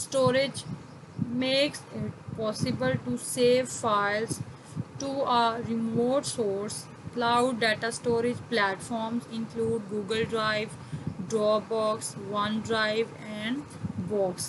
storage makes it possible to save files to a remote source. Cloud data storage platforms include Google Drive, Dropbox, OneDrive and Box.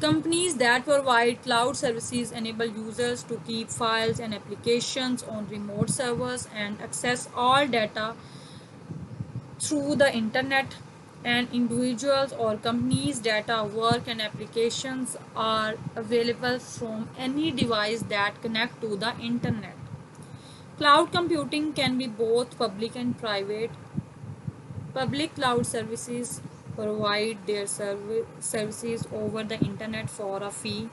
Companies that provide cloud services enable users to keep files and applications on remote servers and access all data through the internet, and individuals or companies' data, work and applications are available from any device that connect to the internet. Cloud computing can be both public and private. Public cloud services provide their services over the internet for a fee.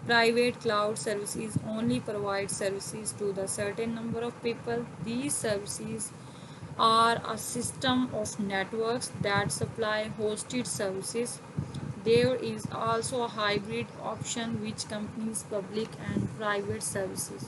Private cloud services only provide services to the certain number of people. These services are a system of networks that supply hosted services. There is also a hybrid option which combines public and private services.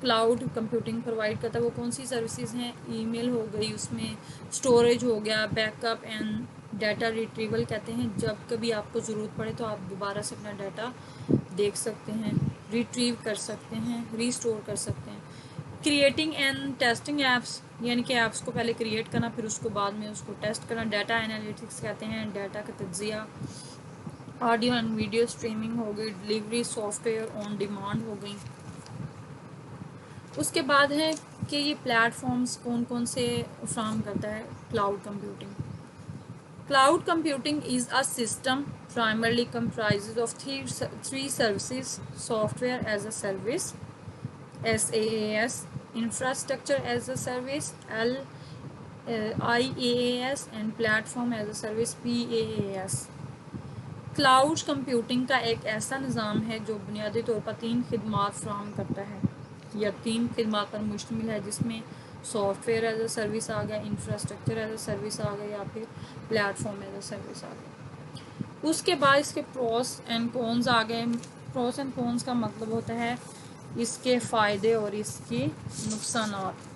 Cloud computing provide کرتا ہے وہ کون سی services ہیں؟ ای میل ہو گئی، اس میں storage ہو گیا، back up and data retrieval کہتے ہیں، جب کبھی آپ کو ضرورت پڑے تو آپ دوبارہ سے اپنا ڈیٹا دیکھ سکتے ہیں، ریٹریو کر سکتے ہیں، ریسٹور کر سکتے ہیں۔ کریٹنگ اینڈ ٹیسٹنگ ایپس، یعنی کہ ایپس کو پہلے کریٹ کرنا پھر اس کو بعد میں اس کو ٹیسٹ کرنا۔ ڈیٹا انالیٹکس کہتے ہیں ڈیٹا کا تجزیہ۔ آڈیو اینڈ ویڈیو اسٹریمنگ ہو گئی، delivery software on demand ہو گئی۔ اس کے بعد ہے کہ یہ پلیٹ فارمز کون کون سے فراہم کرتا ہے cloud computing. Cloud computing is a system primarily comprises of three services: software as a service (SaaS), infrastructure as a service (IaaS), and platform as a service (PaaS۔ Cloud computing کا ایک ایسا نظام ہے جو بنیادی طور پر 3 خدمات فراہم کرتا ہے یا 3 خدمات پر مشتمل ہے، جس میں software as a service آ گیا، انفراسٹرکچر ایز اے سروس آ گیا، یا پھر platform as a service آ گیا۔ اس کے بعد اس کے پروس اینڈ کونز آ گئے۔ پروس اینڈ کونز کا مطلب ہوتا ہے اس کے فائدے اور اس کی نقصانات۔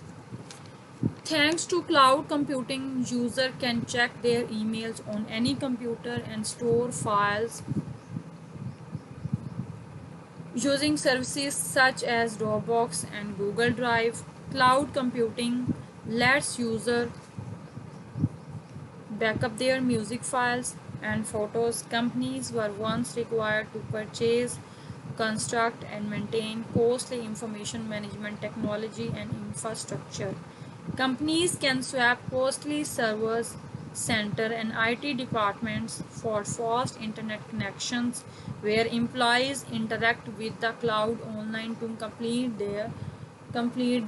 Thanks to cloud computing, user can check their emails on any computer and store files using services such as Dropbox and Google Drive. Cloud computing lets user back up their music files and photos. Companies were once required to purchase, construct, and maintain costly information management technology and infrastructure. Companies can swap costly servers, center, and IT departments for fast internet connections, where employees interact with the cloud online to complete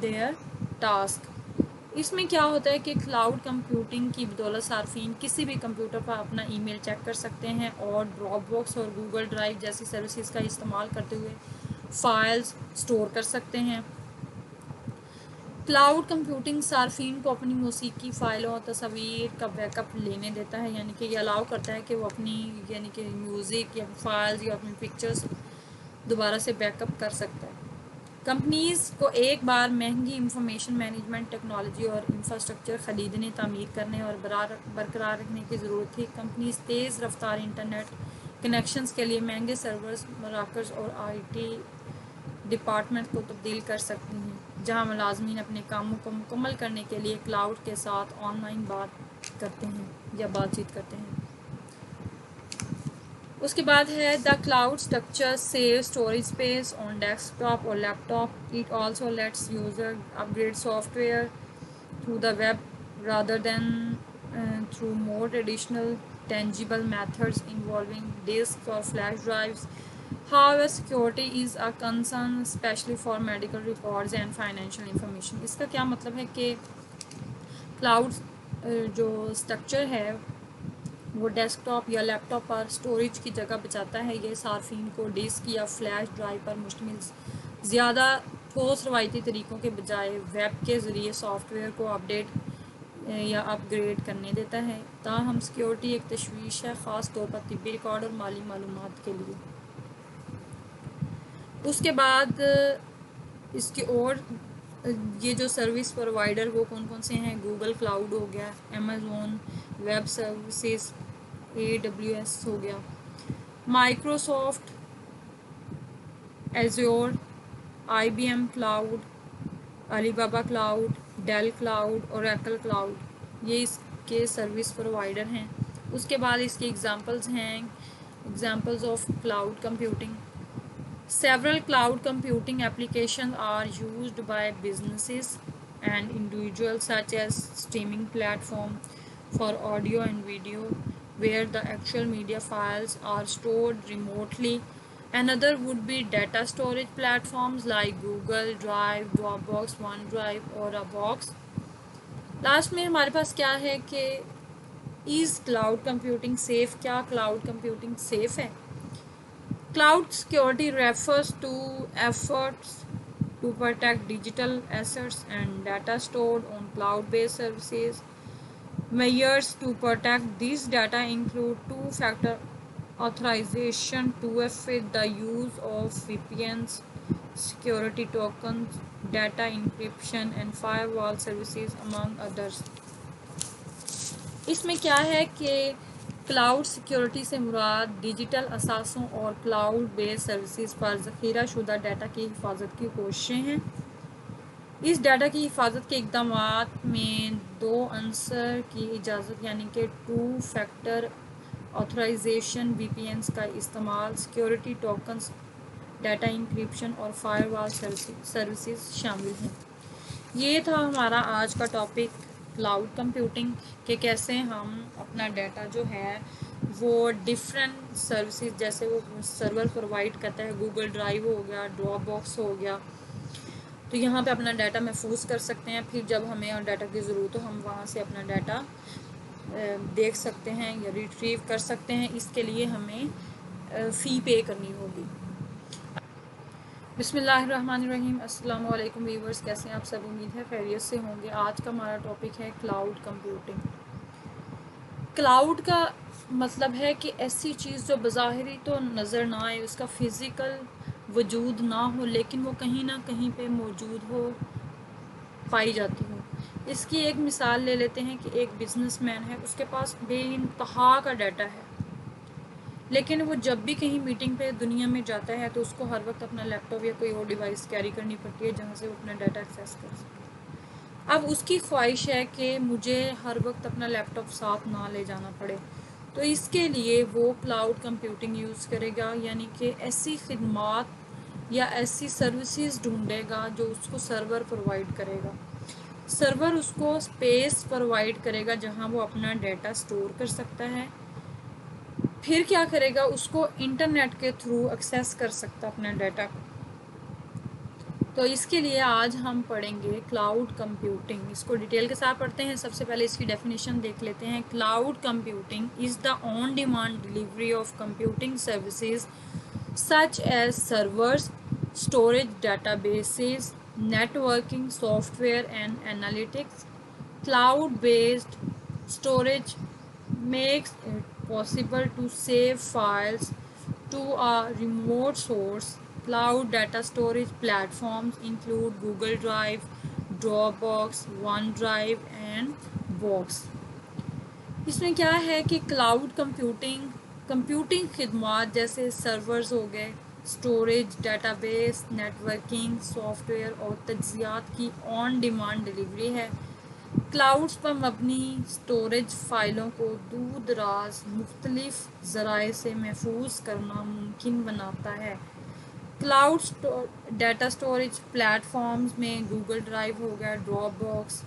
their task. اس میں کیا ہوتا ہے کہ cloud computing کی بدولت صارفین کسی بھی کمپیوٹر پر اپنا ای میل چیک کر سکتے ہیں اور ڈراپ باکس اور گوگل ڈرائیو جیسی سروسز کا استعمال کرتے ہوئے فائلز سٹور کر سکتے ہیں۔ کلاؤڈ کمپیوٹنگ صارفین کو اپنی موسیقی فائلوں اور تصاویر کا بیک اپ لینے دیتا ہے، یعنی کہ یہ الاؤ کرتا ہے کہ وہ اپنی یعنی کہ میوزک یا فائلز یا اپنی پکچرز دوبارہ سے بیک اپ کر سکتا ہے۔ کمپنیز کو ایک بار مہنگی انفارمیشن مینجمنٹ ٹیکنالوجی اور انفراسٹرکچر خریدنے، تعمیر کرنے اور برقرار رکھنے کی ضرورت تھی۔ کمپنیز تیز رفتار انٹرنیٹ کنیکشنز کے لیے مہنگے سرورز، مراکز اور IT ڈپارٹمنٹ کو تبدیل کر سکتی ہیں، جہاں ملازمین اپنے کاموں کو مکمل کرنے کے لیے کلاؤڈ کے ساتھ آن لائن بات چیت کرتے ہیں۔ اس کے بعد ہے the cloud structure save storage space on desktop اور laptop. It also lets user upgrade software through the web rather than through more traditional tangible methods involving disks or flash drives. However, security is a concern, especially for medical records and financial information. اس کا کیا مطلب ہے کہ cloud جو structure ہے وہ desk top یا لیپ top پر storage کی جگہ بچاتا ہے۔ یہ صارفین کو ڈسک یا فلیش ڈرائیو پر مشتمل زیادہ ٹھوس روایتی طریقوں کے بجائے ویب کے ذریعے سافٹ ویئر کو اپڈیٹ یا اپ گریڈ کرنے دیتا ہے۔ تاہم سیکیورٹی ایک تشویش ہے، خاص طور پر طبی ریکارڈ اور مالی معلومات کے لیے۔ اس کے بعد اس کی اور یہ جو سروس پرووائڈر وہ کون کون سے ہیں؟ گوگل کلاؤڈ ہو گیا، امیزون ویب سروسز، AWS ہو گیا، Microsoft Azure, IBM cloud, Alibaba cloud, Dell cloud, Oracle cloud, یہ اس کے سروس پرووائڈر ہیں۔ اس کے بعد اس کی ایگزامپلز ہیں، examples of cloud computing. Several cloud computing applications are used by businesses and individuals, such as streaming platform for audio and video, where the actual media files are stored remotely. Another would be data storage platforms like Google Drive, Dropbox, OneDrive or a Box. Last میں ہمارے پاس کیا ہے کہ از cloud computing safe? کیا cloud computing safe ہے؟ Cloud security refers to efforts to protect digital assets and data stored on cloud-based services. Measures to protect these data include two-factor authorization, 2FA, the use of VPNs, security tokens, data encryption and firewall services among others. اس میں کیا ہے کہ cloud security سے مراد digital اثاثوں اور cloud بیس services پر ذخیرہ شدہ data کی حفاظت کی کوششیں ہیں. اس ڈیٹا کی حفاظت کے اقدامات میں 2 عنصر کی اجازت یعنی کہ 2 فیکٹر آتھرائزیشن VPNs کا استعمال، سیکیورٹی ٹوکنز، ڈیٹا انکرپشن اور فائر وال سروسز شامل ہیں. یہ تھا ہمارا آج کا ٹاپک کلاؤڈ کمپیوٹنگ، کہ کیسے ہم اپنا ڈیٹا جو ہے وہ ڈفرینٹ سروسز جیسے وہ سرور پرووائڈ کرتا ہے، گوگل ڈرائیو ہو گیا، ڈراپ باکس ہو گیا، تو یہاں پہ اپنا ڈیٹا محفوظ کر سکتے ہیں. پھر جب ہمیں ڈیٹا کی ضرورت ہو ہم وہاں سے اپنا ڈیٹا دیکھ سکتے ہیں یا ریٹریو کر سکتے ہیں. اس کے لیے ہمیں فی پے کرنی ہوگی. بسم اللہ الرحمن الرحیم. السلام علیکم ویورز، کیسے ہیں آپ سب؟ امید ہے خیریت سے ہوں گے. آج کا ہمارا ٹاپک ہے کلاؤڈ کمپیوٹنگ. کلاؤڈ کا مطلب ہے کہ ایسی چیز جو بظاہری تو نظر نہ آئے، اس کا فزیکل وجود نہ ہو، لیکن وہ کہیں نہ کہیں پہ موجود ہو، پائی جاتی ہو. اس کی ایک مثال لے لیتے ہیں کہ ایک بزنس مین ہے، اس کے پاس بے انتہا کا ڈیٹا ہے، لیکن وہ جب بھی کہیں میٹنگ پہ دنیا میں جاتا ہے تو اس کو ہر وقت اپنا لیپ ٹاپ یا کوئی اور ڈیوائس کیری کرنی پڑتی ہے جہاں سے وہ اپنا ڈیٹا ایکسیس کر سکے. اب اس کی خواہش ہے کہ مجھے ہر وقت اپنا لیپ ٹاپ ساتھ نہ لے جانا پڑے، تو اس کے لیے وہ کلاؤڈ کمپیوٹنگ یوز کرے گا، یعنی کہ ایسی خدمات یا ایسی سروسز ڈھونڈے گا جو اس کو سرور پرووائڈ کرے گا. سرور اس کو اسپیس پرووائڈ کرے گا جہاں وہ اپنا ڈیٹا سٹور کر سکتا ہے. پھر کیا کرے گا، اس کو انٹرنیٹ کے تھرو ایکسیس کر سکتا اپنا ڈیٹا کو. تو اس کے لیے آج ہم پڑھیں گے کلاؤڈ کمپیوٹنگ. اس کو ڈیٹیل کے ساتھ پڑھتے ہیں. سب سے پہلے اس کی ڈیفینیشن دیکھ لیتے ہیں. Cloud computing is the on demand delivery of computing services such as servers, storage databases, networking software and analytics. Cloud-based storage makes it possible to save files to a remote source. Cloud data storage platforms include Google Drive, Dropbox, OneDrive and Box. اس میں کیا ہے کہ cloud computing خدمات جیسے servers ہو گئے، storage, database, networking software اور تجزیات کی آن ڈیمانڈ ڈیلیوری ہے. کلاؤڈز پر مبنی اسٹوریج فائلوں کو دور دراز مختلف ذرائع سے محفوظ کرنا ممکن بناتا ہے. Cloud data storage platforms میں گوگل ڈرائیو ہو گیا، ڈراپ باکس،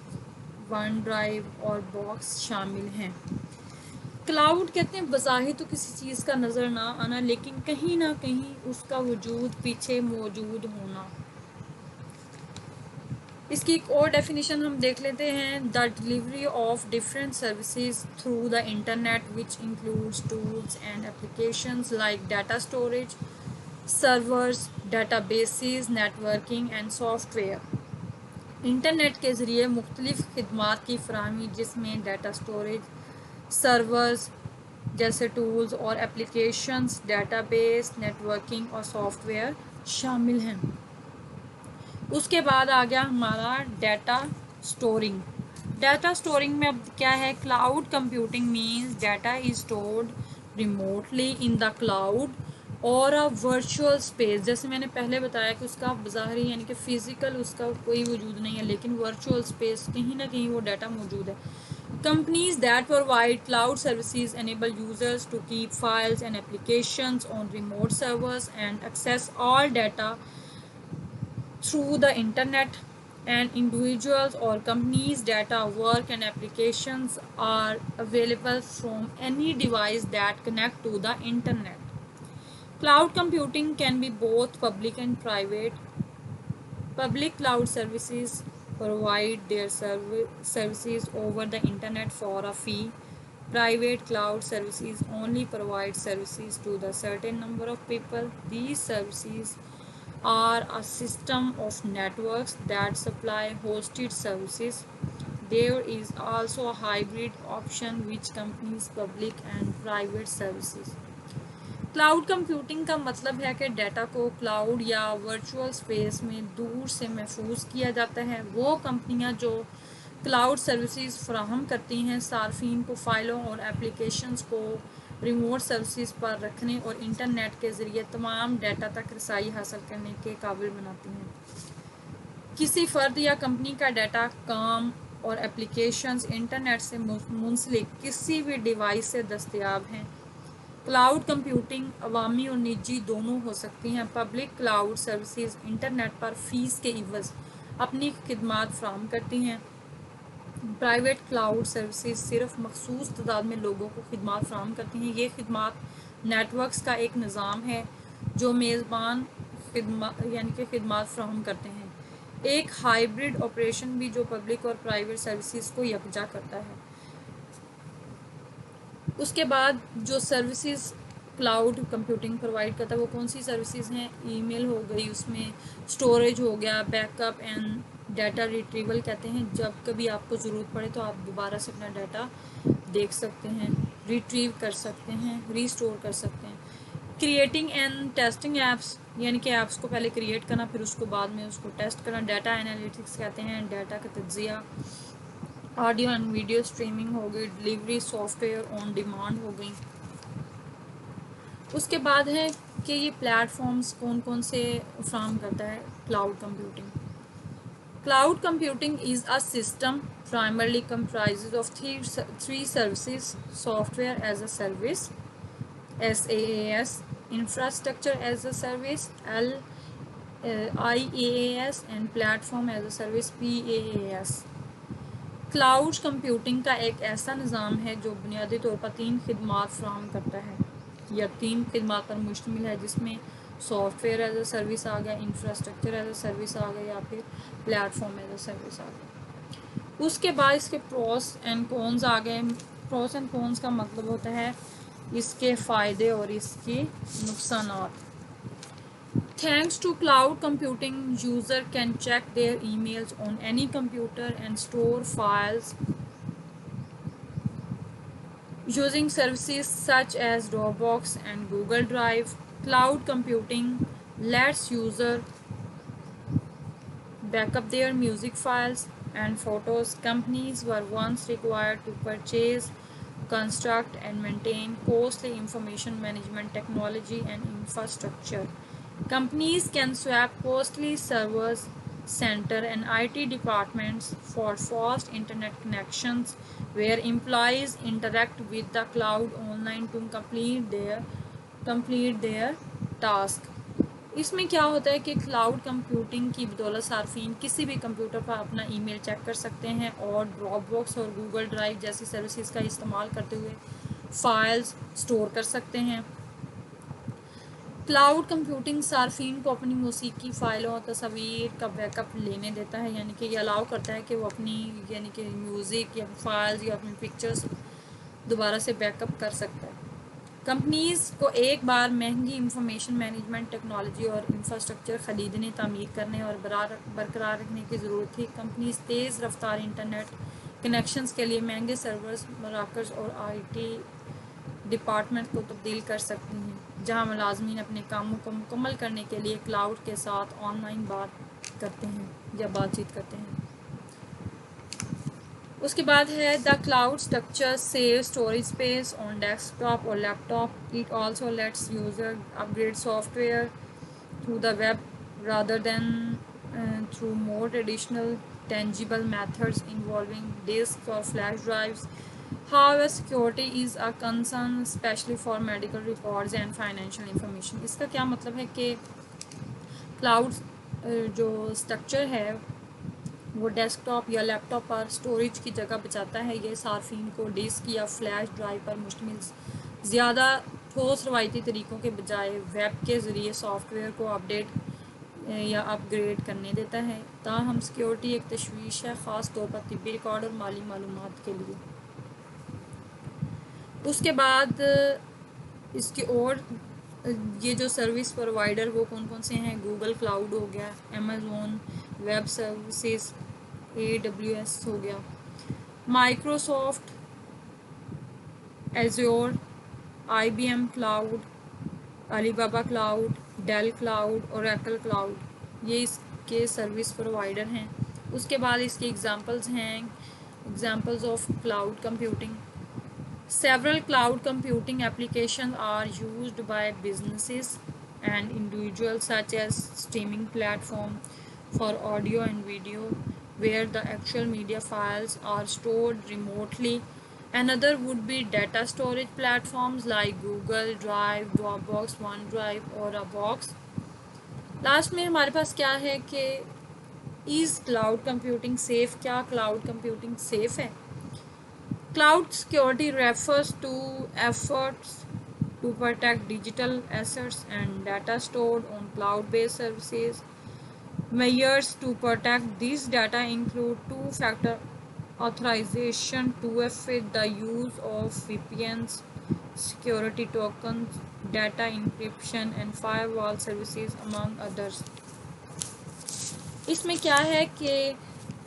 ون ڈرائیو اور باکس شامل ہیں. کلاؤڈ کہتے ہیں بظاہر تو کسی چیز کا نظر نہ آنا، لیکن کہیں نہ کہیں اس کا وجود پیچھے موجود ہونا. اس کی ایک اور ڈیفینیشن ہم دیکھ لیتے ہیں. The delivery of different services through the internet which includes tools and applications like data storage, servers, databases, networking and software. Internet کے ذریعے مختلف خدمات کی فراہمی جس میں ڈیٹا اسٹوریج، سرورز جیسے ٹولز اور اپلیکیشنز، ڈیٹا بیس، نیٹورکنگ اور سافٹ ویئر شامل ہیں. اس کے بعد آ گیا ہمارا ڈیٹا اسٹورنگ. ڈیٹا اسٹورنگ میں اب کیا ہے، cloud computing means data is stored remotely in the cloud اور ورچوئل اسپیس. جیسے میں نے پہلے بتایا کہ اس کا بظاہری یعنی کہ فزیکل اس کا کوئی وجود نہیں ہے، لیکن ورچوئل اسپیس کہیں نہ کہیں وہ ڈیٹا موجود ہے. Companies that provide cloud services enable users to keep files and applications on remote servers and access all data through the internet. And individuals or companies' data, work and applications are available from any device that connect to the internet. Cloud computing can be both public and private. Public cloud services provide their services over the internet for a fee. Private cloud services only provide services to the certain number of people. These services are a system of networks that supply hosted services. There is also a hybrid option which combines public and private services. Cloud computing کا مطلب ہے کہ data کو cloud یا virtual space میں دور سے محفوظ کیا جاتا ہے. وہ کمپنیاں جو کلاؤڈ سروسز فراہم کرتی ہیں صارفین کو فائلوں اور اپلیکیشنز کو ریموٹ سروسز پر رکھنے اور انٹرنیٹ کے ذریعے تمام ڈیٹا تک رسائی حاصل کرنے کے قابل بناتی ہیں. کسی فرد یا کمپنی کا ڈیٹا، کام اور اپلیکیشنز انٹرنیٹ سے منسلک کسی بھی ڈیوائس سے دستیاب ہیں. کلاؤڈ کمپیوٹنگ عوامی اور نجی دونوں ہو سکتی ہیں. پبلک کلاؤڈ سروسز انٹرنیٹ پر فیس کے عوض اپنی خدمات فراہم کرتی ہیں. پرائیویٹ کلاؤڈ سروسز صرف مخصوص تعداد میں لوگوں کو خدمات فراہم کرتی ہیں. یہ خدمات نیٹ ورکس کا ایک نظام ہے جو میزبان خدمات فراہم کرتے ہیں. ایک ہائبرڈ آپریشن بھی جو پبلک اور پرائیویٹ سروسز کو یکجا کرتا ہے. اس کے بعد جو سروسز کلاؤڈ کمپیوٹنگ پرووائڈ کرتا ہے وہ کون سی سروسز ہیں؟ ای میل ہو گئی، اس میں اسٹوریج ہو گیا، back up and data retrieval کہتے ہیں. جب کبھی آپ کو ضرورت پڑے تو آپ دوبارہ سے اپنا ڈیٹا دیکھ سکتے ہیں، ریٹریو کر سکتے ہیں، ریسٹور کر سکتے ہیں. کریٹنگ اینڈ ٹیسٹنگ ایپس، یعنی کہ ایپس کو پہلے کریٹ کرنا پھر اس کو بعد میں اس کو ٹیسٹ کرنا. ڈیٹا انالیٹکس کہتے ہیں ڈیٹا کا تجزیہ. آڈیو اینڈ ویڈیو اسٹریمنگ ہو گئی. Delivery software on demand ہو گئی. اس کے بعد ہے کہ یہ پلیٹ فارمز کون کون سے فراہم کرتا ہے cloud computing. Cloud computing is a system primarily comprises of three services: software as a service SaaS, infrastructure as a service IaaS, and platform as a service PaaS. Cloud computing کا ایک ایسا نظام ہے جو بنیادی طور پر 3 خدمات فراہم کرتا ہے یا 3 خدمات پر مشتمل ہے، جس میں software as a service آ گیا، انفراسٹرکچر ایز اے سروس آ گیا یا پھر platform as a service آ گیا. اس کے بعد اس کے پروس اینڈ کونز آ گئے. پروس اینڈ کونز کا مطلب ہوتا ہے اس کے فائدے اور اس کے نقصانات. Thanks to cloud computing, user can check their emails on any computer and store files using services such as Dropbox and Google Drive. Cloud computing lets user back up their music files and photos. Companies were once required to purchase, construct and maintain costly information management technology and infrastructure. Companies can swap costly servers, center and IT departments for fast internet connections where employees interact with the cloud online to complete their task. اس میں کیا ہوتا ہے کہ cloud computing کی بدولت صارفین کسی بھی کمپیوٹر پر اپنا ای میل چیک کر سکتے ہیں اور ڈراپ باکس اور گوگل ڈرائیو جیسی سروسز کا استعمال کرتے ہوئے فائلز سٹور کر سکتے ہیں. کلاؤڈ کمپیوٹنگ صارفین کو اپنی موسیقی فائلوں اور تصاویر کا بیک اپ لینے دیتا ہے، یعنی کہ یہ الاؤ کرتا ہے کہ وہ اپنی یعنی کہ میوزک یا فائلز یا اپنی پکچرز دوبارہ سے بیک اپ کر سکتا ہے. کمپنیز کو ایک بار مہنگی انفارمیشن مینجمنٹ ٹیکنالوجی اور انفراسٹرکچر خریدنے، تعمیر کرنے اور برقرار رکھنے کی ضرورت تھی. کمپنیز تیز رفتار انٹرنیٹ کنیکشنز کے لیے مہنگے سرورز، مراکز اور IT ڈپارٹمنٹ کو تبدیل کر سکتی ہیں، جہاں ملازمین اپنے کاموں کو مکمل کرنے کے لیے کلاؤڈ کے ساتھ آن لائن بات کرتے ہیں یا بات چیت کرتے ہیں. اس کے بعد ہے the cloud structure save storage space on desktop اور laptop. It also lets user upgrade software through the web rather than through more traditional tangible methods involving disks or flash drives. However, security is a concern, especially for medical records and financial information. اس کا کیا مطلب ہے کہ cloud جو structure ہے وہ desk top یا لیپ top پر storage کی جگہ بچاتا ہے. یہ صارفین کو ڈسک یا فلیش ڈرائیو پر مشتمل زیادہ ٹھوس روایتی طریقوں کے بجائے ویب کے ذریعے سافٹ ویئر کو اپڈیٹ یا اپ گریڈ کرنے دیتا ہے. تاہم سیکیورٹی ایک تشویش ہے، خاص طور پر طبی ریکارڈ اور مالی معلومات کے لیے. اس کے بعد اس کی اور یہ جو سروس پرووائڈر وہ کون کون سے ہیں؟ گوگل کلاؤڈ ہو گیا، امیزون ویب سروسز، AWS ہو گیا، Microsoft Azure, IBM cloud, Alibaba cloud, Dell cloud, Oracle cloud, یہ اس کے سروس پرووائڈر ہیں. اس کے بعد اس کی ایگزامپلز ہیں. Examples of cloud computing. Several cloud computing applications are used by businesses and individuals, such as streaming platform for audio and video, where the actual media files are stored remotely. Another would be data storage platforms like Google Drive, Dropbox, OneDrive or a Box. Last میں ہمارے پاس کیا ہے کہ از cloud computing safe? کیا cloud computing safe ہے؟ Cloud security refers to efforts to protect digital assets and data stored on cloud-based services. Measures to protect these data include two-factor authorization, 2FA, the use of VPNs, security tokens, data encryption, and firewall services, among others. اس میں کیا ہے کہ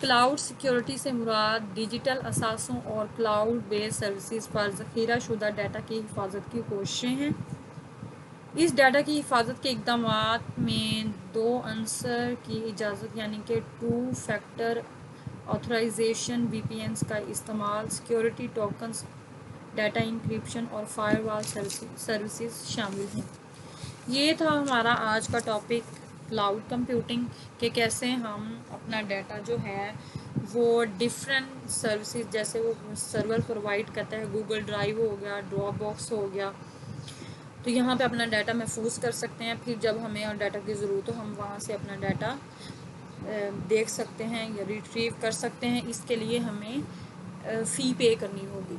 cloud security سے مراد digital اثاثوں اور cloud بیس services پر ذخیرہ شدہ data کی حفاظت کی کوششیں ہیں. اس ڈیٹا کی حفاظت کے اقدامات میں دو عنصر کی اجازت یعنی کہ ٹو فیکٹر آتھرائزیشن وی پی اینس کا استعمال، سیکیورٹی ٹوکنز، ڈیٹا انکرپشن اور فائر وال سروسز شامل ہیں. یہ تھا ہمارا آج کا ٹاپک کلاؤڈ کمپیوٹنگ، کہ کیسے ہم اپنا ڈیٹا جو ہے وہ ڈفرینٹ سروسز جیسے وہ سرور پرووائڈ کرتا ہے، گوگل ڈرائیو ہو گیا، ڈراپ باکس ہو گیا، تو یہاں پہ اپنا ڈیٹا محفوظ کر سکتے ہیں. پھر جب ہمیں اور ڈیٹا کی ضرورت ہو ہم وہاں سے اپنا ڈیٹا دیکھ سکتے ہیں یا ریٹریو کر سکتے ہیں. اس کے لیے ہمیں فی پے کرنی ہوگی.